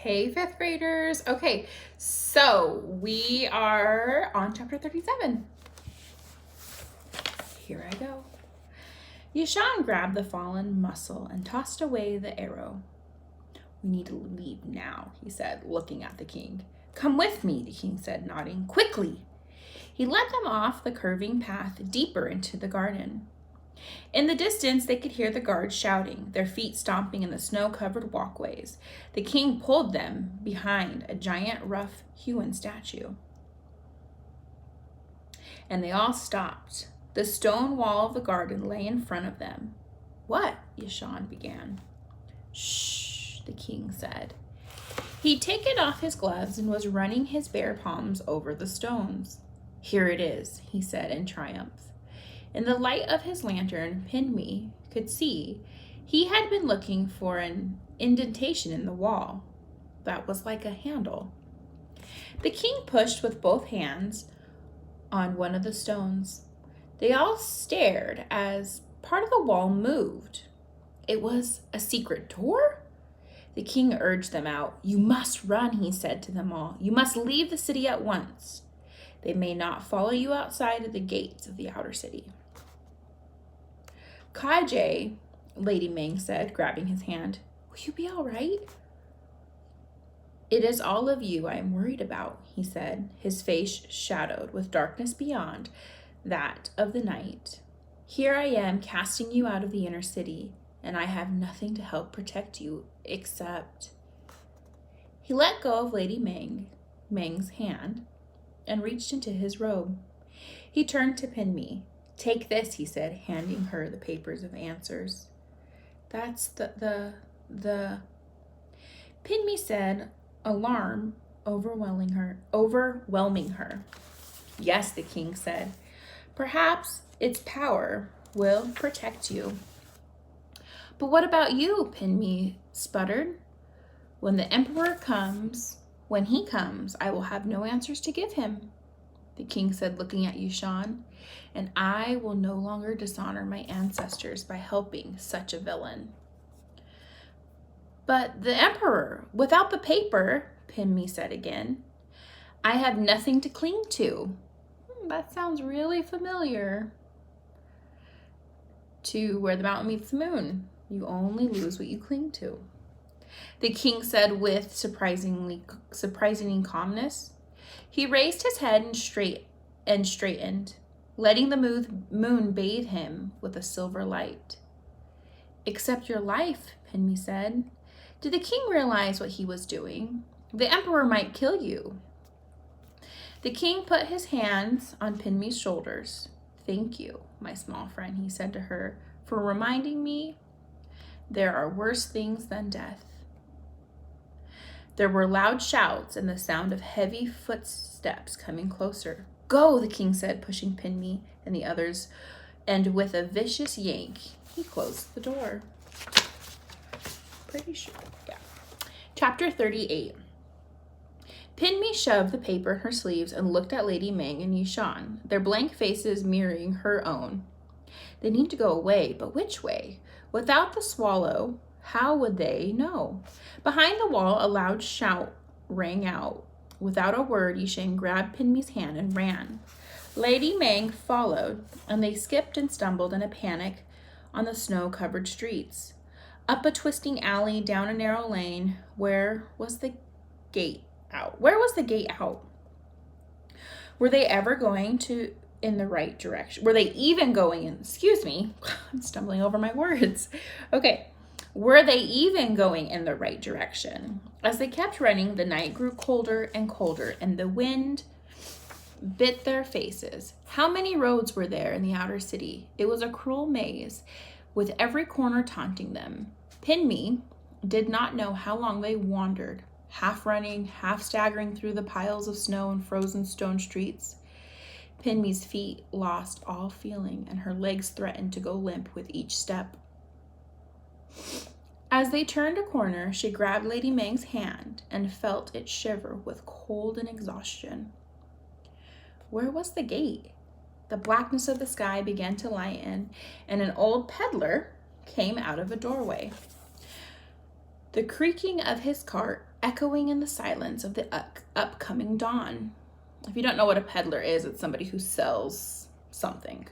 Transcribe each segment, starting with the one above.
Hey, fifth graders. Okay, so we are on chapter 37. Here I go. Yashan grabbed the fallen mussel and tossed away the arrow. We need to leave now, he said, looking at the king. Come with me, the king said, nodding. Quickly! He led them off the curving path deeper into the garden. In the distance, they could hear the guards shouting, their feet stomping in the snow-covered walkways. The king pulled them behind a giant rough-hewn statue. And they all stopped. The stone wall of the garden lay in front of them. What? Yashan began. Shh, the king said. He'd taken off his gloves and was running his bare palms over the stones. Here it is, he said in triumph. In the light of his lantern, Pinmi could see he had been looking for an indentation in the wall that was like a handle. The king pushed with both hands on one of the stones. They all stared as part of the wall moved. It was a secret door? The king urged them out. You must run, he said to them all. You must leave the city at once. They may not follow you outside of the gates of the outer city. Kaijay, Lady Ming said, grabbing his hand. Will you be all right? It is all of you I am worried about, he said, his face shadowed with darkness beyond that of the night. Here I am casting you out of the inner city, and I have nothing to help protect you except... He let go of Lady Ming's hand and reached into his robe. He turned to Pinmi. Take this, he said, handing her the papers of answers. That's the... Pinmi said, alarm overwhelming her. Yes, the king said. Perhaps its power will protect you. But what about you? Pinmi sputtered. When he comes, I will have no answers to give him, the king said, looking at Yashan, and I will no longer dishonor my ancestors by helping such a villain. But the emperor, without the paper, Pinmi said again, I have nothing to cling to. That sounds really familiar to Where the Mountain Meets the Moon. You only lose what you cling to, the king said with surprising calmness. He raised his head and straightened, letting the moon bathe him with a silver light. Except your life, Pinmi said. Did the king realize what he was doing? The emperor might kill you. The king put his hands on Pinmi's shoulders. Thank you, my small friend, he said to her, for reminding me there are worse things than death. There were loud shouts and the sound of heavy footsteps coming closer. Go, the king said, pushing Pinmi and the others, and with a vicious yank, he closed the door. Pretty sure, yeah. Chapter 38. Pinmi shoved the paper in her sleeves and looked at Lady Ming and Yashan, their blank faces mirroring her own. They need to go away, but which way? Without the swallow, how would they know? Behind the wall, a loud shout rang out. Without a word, Yashan grabbed Pinmi's hand and ran. Lady Ming followed, and they skipped and stumbled in a panic on the snow-covered streets. Up a twisting alley, down a narrow lane. Where was the gate out? Were they ever going in the right direction? Were they even going in? Excuse me, I'm stumbling over my words. Okay. Were they even going in the right direction? As they kept running, the night grew colder and colder, and the wind bit their faces. How many roads were there in the outer city? It was a cruel maze, with every corner taunting them. Pinmi did not know how long they wandered, half running, half staggering through the piles of snow and frozen stone streets. Pinmi's feet lost all feeling, and her legs threatened to go limp with each step. As they turned a corner, she grabbed Lady Ming's hand and felt it shiver with cold and exhaustion. Where was the gate? The blackness of the sky began to lighten, and an old peddler came out of a doorway. The creaking of his cart echoing in the silence of the upcoming dawn. If you don't know what a peddler is, it's somebody who sells something.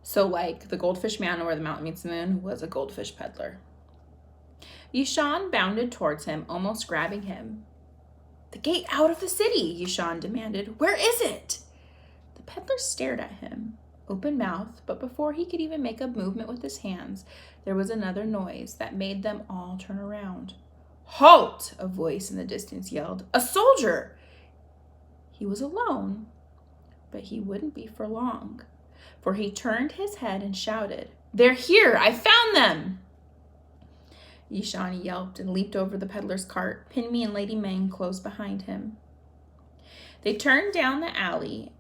So like the Goldfish Man or the Mountain Meets the Moon was a goldfish peddler. Yishan bounded towards him, almost grabbing him. "The gate out of the city," Yishan demanded. "Where is it?" The peddler stared at him, open-mouthed, but before he could even make a movement with his hands, there was another noise that made them all turn around. "Halt!" a voice in the distance yelled. "A soldier!" He was alone, but he wouldn't be for long, for he turned his head and shouted, "They're here! I found them!" Yishan yelped and leaped over the peddler's cart. Pinmi and Lady Meng closed behind him. They turned down the alley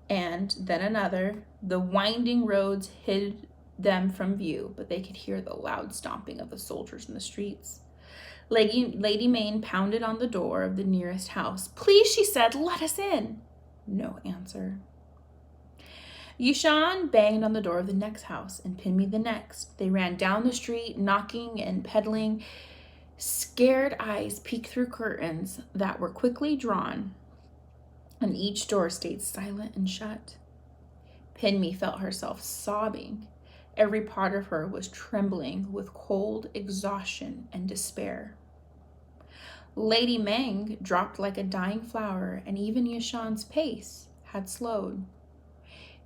and then another. The winding roads hid them from view, but they could hear the loud stomping of the soldiers in the streets. Lady Meng pounded on the door of the nearest house. "Please," she said, "let us in." No answer. Yishan banged on the door of the next house and Pinmi the next. They ran down the street, knocking and peddling. Scared eyes peeked through curtains that were quickly drawn, and each door stayed silent and shut. Pinmi felt herself sobbing. Every part of her was trembling with cold exhaustion and despair. Lady Meng dropped like a dying flower, and even Yishan's pace had slowed.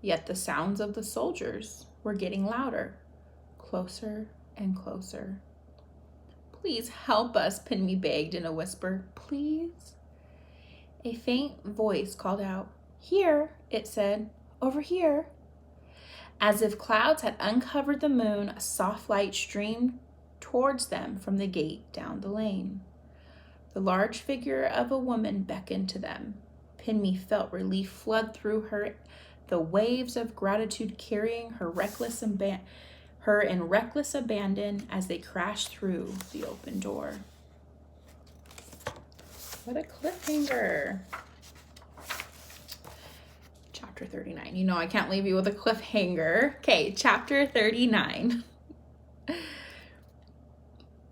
Yet the sounds of the soldiers were getting louder, closer and closer. "Please help us," Pinmi begged in a whisper. "Please." A faint voice called out. "Here," it said. "Over here." As if clouds had uncovered the moon, a soft light streamed towards them from the gate down the lane. The large figure of a woman beckoned to them. Pinmi felt relief flood through her, the waves of gratitude carrying her in reckless abandon as they crashed through the open door. What a cliffhanger. Chapter 39. You know I can't leave you with a cliffhanger. Okay, chapter 39.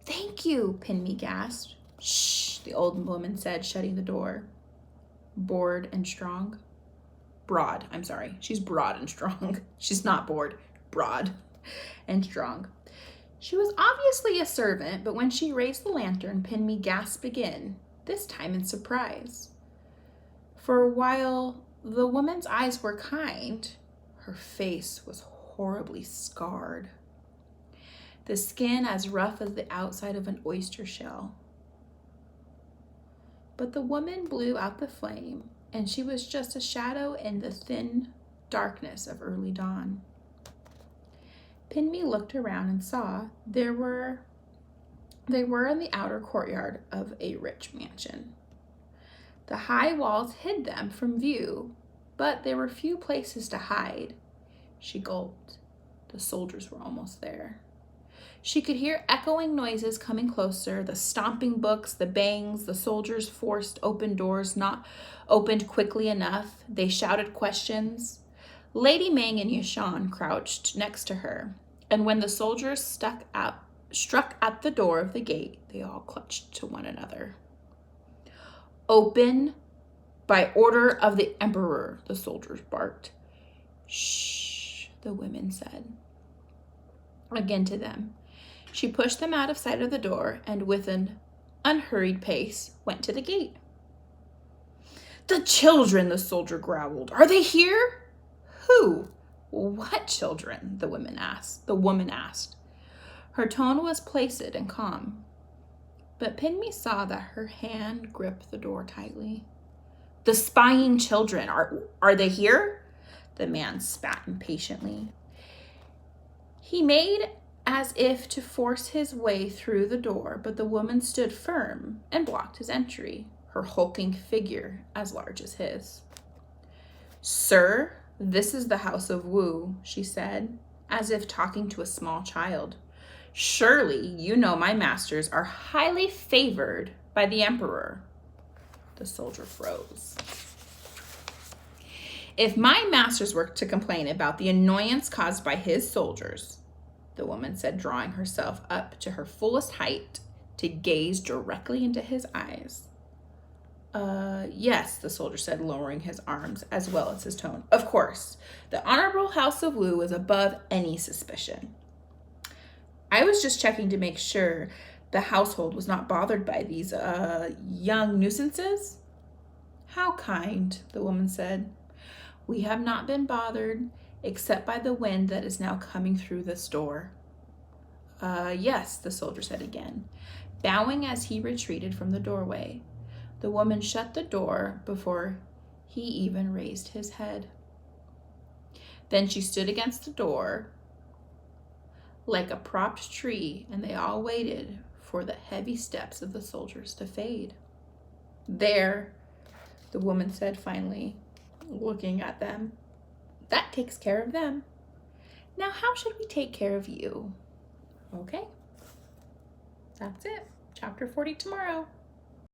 "Thank you," Pinmi gasped. "Shh," the old woman said, shutting the door. Broad and strong. She's broad and strong. She's not bored. Broad and strong. She was obviously a servant, but when she raised the lantern, Pinmi gasped again, this time in surprise. For while the woman's eyes were kind, her face was horribly scarred. The skin as rough as the outside of an oyster shell. But the woman blew out the flame, and she was just a shadow in the thin darkness of early dawn. Pinmi looked around and saw they were in the outer courtyard of a rich mansion. The high walls hid them from view, but there were few places to hide. She gulped. The soldiers were almost there. She could hear echoing noises coming closer, the stomping books, the bangs, the soldiers forced open doors not opened quickly enough. They shouted questions. Lady Meng and Yishan crouched next to her, and when the soldiers struck at the door of the gate, they all clutched to one another. "Open by order of the Emperor," the soldiers barked. "Shh," the women said. Again to them. She pushed them out of sight of the door and with an unhurried pace went to the gate. "The children," the soldier growled. "Are they here?" "Who? What children?" the woman asked. Her tone was placid and calm, but Pinmi saw that her hand gripped the door tightly. "The spying children, are they here?" The man spat impatiently. He made as if to force his way through the door, but the woman stood firm and blocked his entry, her hulking figure as large as his. "Sir, this is the house of Wu," she said, as if talking to a small child. "Surely you know my masters are highly favored by the Emperor." The soldier froze. "If my masters were to complain about the annoyance caused by his soldiers," the woman said, drawing herself up to her fullest height to gaze directly into his eyes. Yes, the soldier said, lowering his arms as well as his tone. Of course, the Honorable House of Wu was above any suspicion. I was just checking to make sure the household was not bothered by these, young nuisances. How kind, the woman said. We have not been bothered, except by the wind that is now coming through this door. Yes, the soldier said again, bowing as he retreated from the doorway. The woman shut the door before he even raised his head. Then she stood against the door like a propped tree, and they all waited for the heavy steps of the soldiers to fade. There, the woman said finally, looking at them. That takes care of them. Now, how should we take care of you? Okay, that's it. Chapter 40 tomorrow.